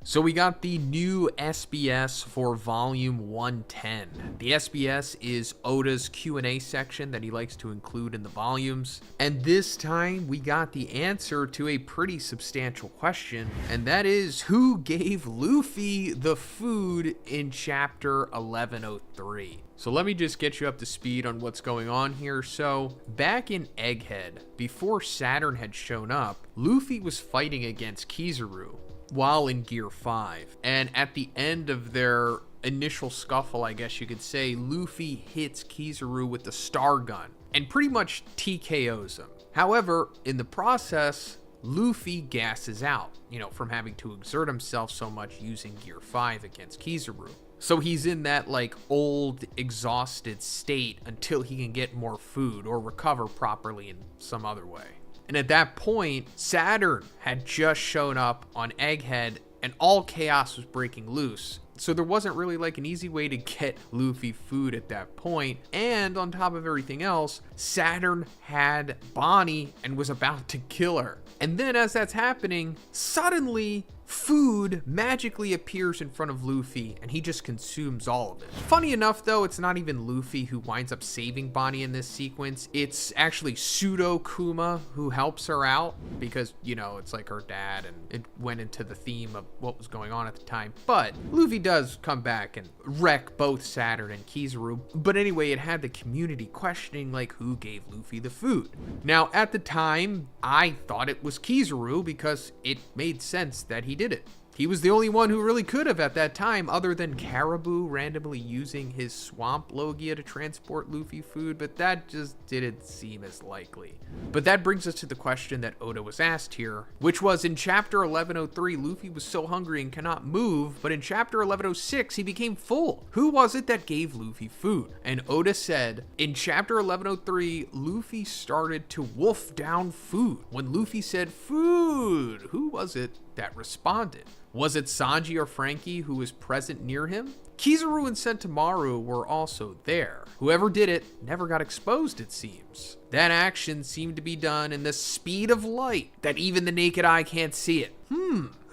So we got the new SBS for volume 110. The SBS is Oda's Q&A section that he likes to include in the volumes. And this time we got the answer to a pretty substantial question, and that is, who gave Luffy the food in chapter 1103? So let me just get you up to speed on what's going on here. So back in Egghead, before Saturn had shown up, Luffy was fighting against Kizaru while in Gear 5. And at the end of their initial scuffle, I guess you could say, Luffy hits Kizaru with the Star Gun and pretty much TKOs him. However, in the process, Luffy gasses out, from having to exert himself so much using Gear 5 against Kizaru. So he's in that old, exhausted state until he can get more food or recover properly in some other way. And at that point, Saturn had just shown up on Egghead and all chaos was breaking loose. So there wasn't really an easy way to get Luffy food at that point. And on top of everything else, Saturn had Bonnie and was about to kill her. And then as that's happening, suddenly food magically appears in front of Luffy and he just consumes all of it. Funny enough though, it's not even Luffy who winds up saving Bonnie in this sequence. It's actually Pseudo Kuma who helps her out because, it's like her dad and it went into the theme of what was going on at the time. But Luffy does come back and wreck both Saturn and Kizaru. But anyway, it had the community questioning who gave Luffy the food. Now at the time, I thought it was Kizaru because it made sense that he did it. He was the only one who really could have at that time, other than Caribou randomly using his swamp Logia to transport Luffy food, but that just didn't seem as likely. But that brings us to the question that Oda was asked here, which was in chapter 1103, Luffy was so hungry and cannot move, but in chapter 1106, he became full. Who was it that gave Luffy food? And Oda said, in chapter 1103, Luffy started to wolf down food. When Luffy said food, who was it that responded? Was it Sanji or Frankie who was present near him? Kizaru and Sentomaru were also there. Whoever did it never got exposed, it seems. That action seemed to be done in the speed of light, that even the naked eye can't see it.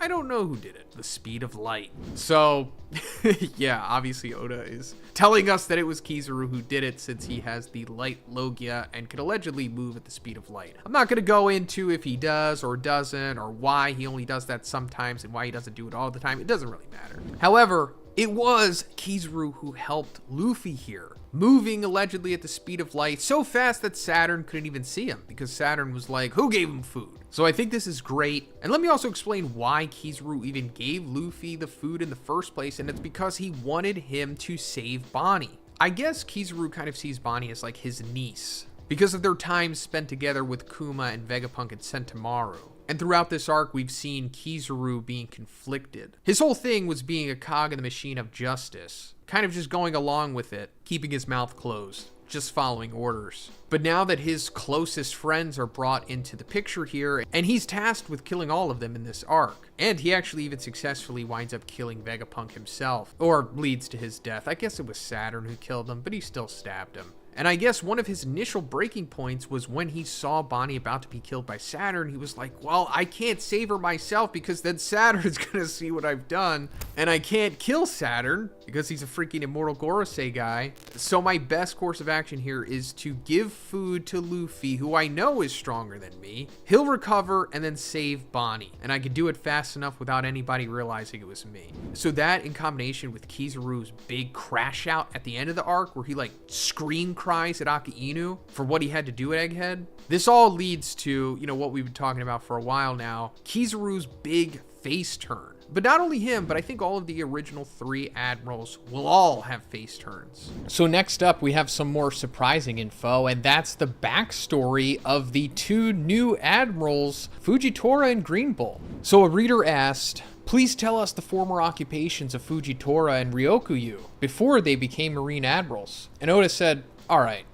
I don't know who did it. The speed of light. So, yeah, obviously Oda is telling us that it was Kizaru who did it since he has the light Logia and can allegedly move at the speed of light. I'm not going to go into if he does or doesn't or why he only does that sometimes and why he doesn't do it all the time. It doesn't really matter. However, it was Kizaru who helped Luffy here, moving allegedly at the speed of light so fast that Saturn couldn't even see him because Saturn was like, who gave him food? So I think this is great. And let me also explain why Kizaru even gave Luffy the food in the first place, and it's because he wanted him to save Bonnie. I guess Kizaru kind of sees Bonnie as his niece because of their time spent together with Kuma and Vegapunk and Sentomaru. And throughout this arc, we've seen Kizaru being conflicted. His whole thing was being a cog in the machine of justice, kind of just going along with it, keeping his mouth closed, just following orders. But now that his closest friends are brought into the picture here, and he's tasked with killing all of them in this arc, and he actually even successfully winds up killing Vegapunk himself, or leads to his death. I guess it was Saturn who killed him, but he still stabbed him. And I guess one of his initial breaking points was when he saw Bonnie about to be killed by Saturn. He was like, well, I can't save her myself because then Saturn's going to see what I've done. And I can't kill Saturn because he's a freaking immortal Gorosei guy. So my best course of action here is to give food to Luffy, who I know is stronger than me. He'll recover and then save Bonnie. And I could do it fast enough without anybody realizing it was me. So that in combination with Kizaru's big crash out at the end of the arc where he scream cries at Akainu for what he had to do at Egghead. This all leads to, what we've been talking about for a while now, Kizaru's big face turn. But not only him, but I think all of the original 3 admirals will all have face turns. So next up, we have some more surprising info, and that's the backstory of the 2 new admirals, Fujitora and Green Bull. So a reader asked, please tell us the former occupations of Fujitora and Ryokuyu before they became Marine admirals. And Oda said, all right,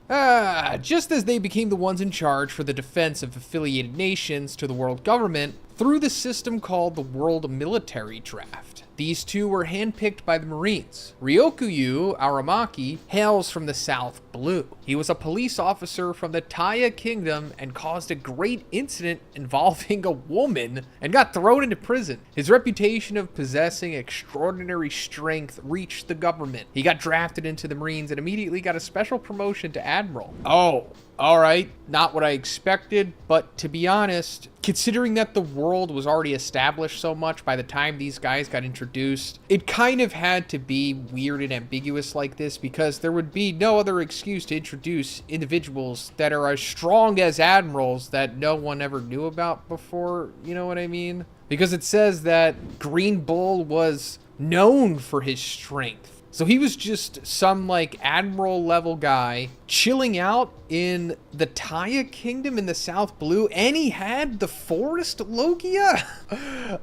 Just as they became the ones in charge for the defense of affiliated nations to the world government through the system called the World Military Draft. These two were handpicked by the Marines. Ryokuyu Aramaki hails from the South Blue. He was a police officer from the Taya Kingdom and caused a great incident involving a woman and got thrown into prison. His reputation of possessing extraordinary strength reached the government. He got drafted into the Marines and immediately got a special promotion to Admiral. Oh, all right, not what I expected, but to be honest, considering that the world was already established so much by the time these guys got introduced, it kind of had to be weird and ambiguous like this because there would be no other excuse to introduce individuals that are as strong as admirals that no one ever knew about before, you know what I mean? Because it says that Green Bull was known for his strength. So he was just some like admiral level guy chilling out in the Taya Kingdom in the South Blue, and he had the Forest Logia.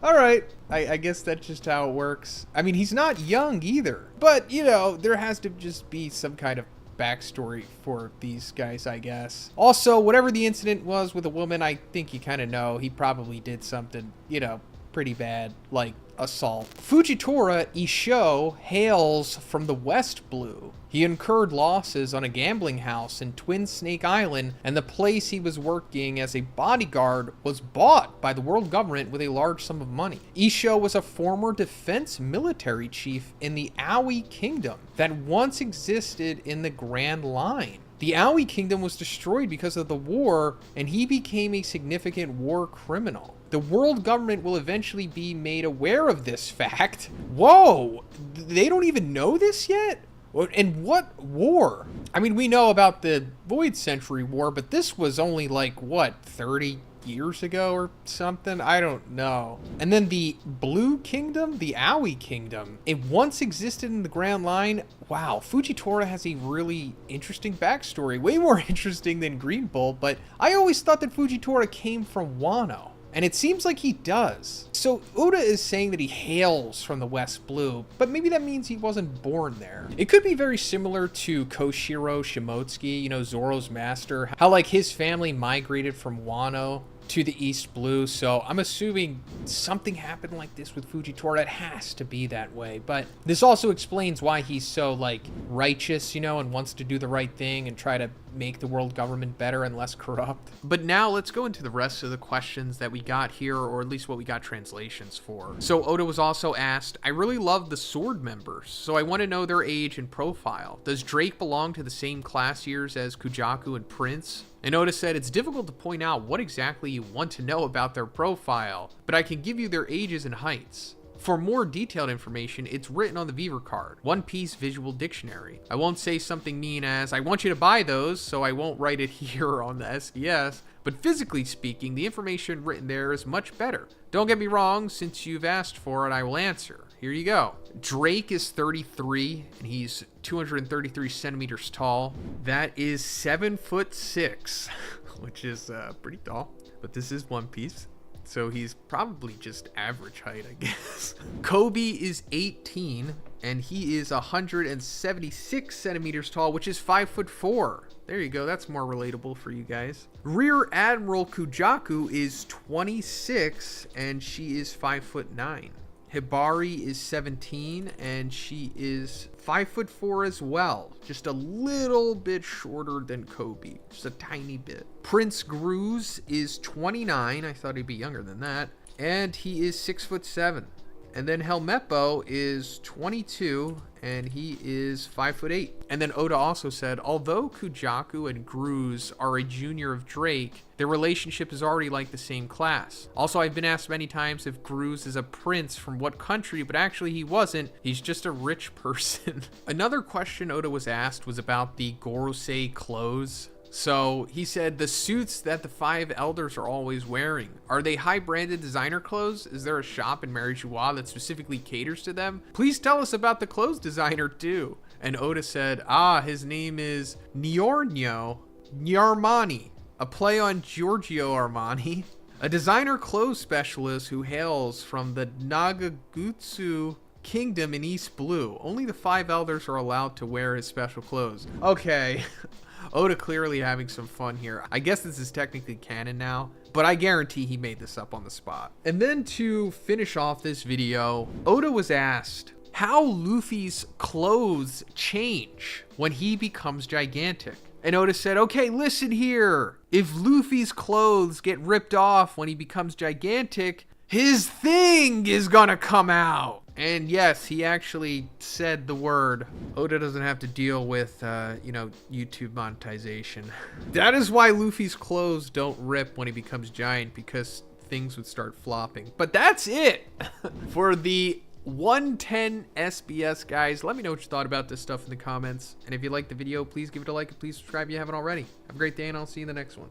All right, I guess that's just how it works. I mean, he's not young either, but you know, there has to just be some kind of backstory for these guys, I guess. Also, whatever the incident was with a woman, I think you kind of know he probably did something, you know, pretty bad, like assault. Fujitora Isho hails from the West Blue. He incurred losses on a gambling house in Twin Snake Island, and the place he was working as a bodyguard was bought by the world government with a large sum of money. Isho was a former defense military chief in the Aoi Kingdom that once existed in the Grand Line. The Aoi Kingdom was destroyed because of the war, and he became a significant war criminal. The world government will eventually be made aware of this fact. Whoa! They don't even know this yet? And what war? I mean, we know about the Void Century War, but this was only like, what, 30 years ago or something? I don't know. And then the Blue Kingdom, the Aoi Kingdom, it once existed in the Grand Line. Wow, Fujitora has a really interesting backstory, way more interesting than Green Bull, but I always thought that Fujitora came from Wano. And it seems like he does. So Oda is saying that he hails from the West Blue, but maybe that means he wasn't born there. It could be very similar to Koshiro Shimotsuki, you know, Zoro's master, how like his family migrated from Wano to the East Blue. So I'm assuming something happened like this with Fujitora. It has to be that way. But this also explains why he's so like righteous, you know, and wants to do the right thing and try to make the world government better and less corrupt. But now let's go into the rest of the questions that we got here, or at least what we got translations for. So Oda was also asked, I really love the sword members, so I want to know their age and profile. Does Drake belong to the same class years as Kujaku and Prince? And Oda said, it's difficult to point out what exactly you want to know about their profile, but I can give you their ages and heights. For more detailed information, it's written on the Beaver card, One Piece Visual Dictionary. I won't say something mean as, I want you to buy those, so I won't write it here on the SBS, but physically speaking, the information written there is much better. Don't get me wrong, since you've asked for it, I will answer. Here you go. Drake is 33, and he's 233 centimeters tall. That is 7'6", which is pretty tall, but this is One Piece. So he's probably just average height, I guess. Kobe is 18, and he is 176 centimeters tall, which is 5'4". There you go, that's more relatable for you guys. Rear Admiral Kujaku is 26, and she is 5'9". Hibari is 17, and she is 5'4" as well. Just a little bit shorter than Kobe, just a tiny bit. Prince Gruz is 29. I thought he'd be younger than that. And he is 6'7". And then Helmeppo is 22, and he is 5'8". And then Oda also said, although Kujaku and Gruz are a junior of Drake, their relationship is already like the same class. Also, I've been asked many times if Gruz is a prince from what country, but actually he wasn't. He's just a rich person. Another question Oda was asked was about the Gorosei clothes. So he said, the suits that the 5 elders are always wearing, are they high branded designer clothes? Is there a shop in Marijuana that specifically caters to them? Please tell us about the clothes designer too. And Oda said, his name is Niorno Armani, a play on Giorgio Armani, a designer clothes specialist who hails from the Nagagutsu Kingdom in East Blue. Only the 5 elders are allowed to wear his special clothes. Okay. Oda clearly having some fun here. I guess this is technically canon now, but I guarantee he made this up on the spot. And then to finish off this video, Oda was asked how Luffy's clothes change when he becomes gigantic. And Oda said, okay, listen here. If Luffy's clothes get ripped off when he becomes gigantic, his thing is gonna come out. And yes, he actually said the word. Oda doesn't have to deal with, YouTube monetization. That is why Luffy's clothes don't rip when he becomes giant, because things would start flopping. But that's it for the 110 SBS, guys. Let me know what you thought about this stuff in the comments. And if you liked the video, please give it a like and please subscribe if you haven't already. Have a great day, and I'll see you in the next one.